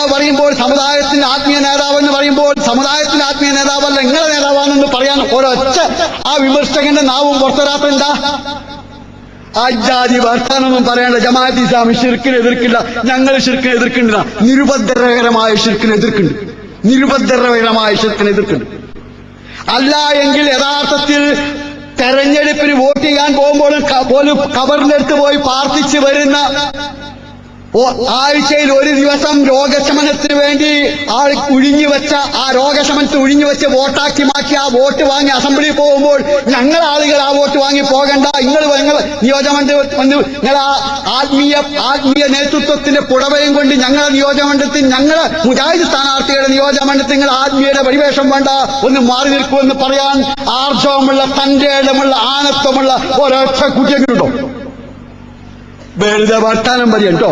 നേതാവ് പറയുമ്പോൾ സമുദായത്തിന്റെ ആത്മീയ നേതാവ് എന്ന് പറയുമ്പോൾ സമുദായത്തിന്റെ ആത്മീയ നേതാവല്ല നിങ്ങളെ നേതാവാണെന്ന് പറയാൻ ഒരൊറ്റ ആ വിമർശകന്റെ നാവും പുറത്തരാത്തെന്താ? ആജാതി വർത്താനൊന്നും പറയേണ്ട. ജമാഅത്ത് ഇസ്ലാമി ശിർക്കിനെ എതിർക്കില്ല, ഞങ്ങൾ ശിർക്കിനെ എതിർക്കുന്നില്ല. നിരുപദ്രവകരമായ ശിർക്കിനെ എതിർക്കുന്നുണ്ട്, നിരുപദ്രവകരമായ ശിർക്കിനെ എതിർക്കുന്നുണ്ട്. അല്ല എങ്കിൽ യഥാർത്ഥത്തിൽ തെരഞ്ഞെടുപ്പിന് വോട്ട് ചെയ്യാൻ പോകുമ്പോഴും പോലും ഖബറിന്റെ അടുത്ത് പോയി പ്രാർത്ഥിച്ചു വരുന്ന, ആഴ്ചയിൽ ഒരു ദിവസം രോഗശമനത്തിന് വേണ്ടി ആൾ ഉഴിഞ്ഞുവെച്ച ആ രോഗശമനത്തിന് ഉഴിഞ്ഞുവെച്ച് വോട്ടാക്കി മാറ്റി ആ വോട്ട് വാങ്ങി അസംബ്ലിയിൽ പോകുമ്പോൾ ഞങ്ങൾ ആളുകൾ ആ വോട്ട് വാങ്ങി പോകണ്ട, നിങ്ങൾ നിയോജകമണ്ഡലത്തിൽ വന്ന് നിങ്ങൾ ആ ആത്മീയ നേതൃത്വത്തിന്റെ പുടവയും കൊണ്ട് ഞങ്ങളെ നിയോജകമണ്ഡലത്തിൽ, ഞങ്ങളെ മുജാഹിദ് സ്ഥാനാർത്ഥികളുടെ നിയോജകമണ്ഡലത്തിൽ നിങ്ങൾ ആത്മീയയുടെ പരിവേഷം വേണ്ട, ഒന്ന് മാറി നിൽക്കുമെന്ന് പറയാൻ ആർജവമുള്ള, തന്റെ ഇടമുള്ള, ആനത്വമുള്ള ഒരൊറ്റ കുട്ടിയെങ്കിലുണ്ടോ? വെറുതെ വർത്താനം പറയട്ടോ.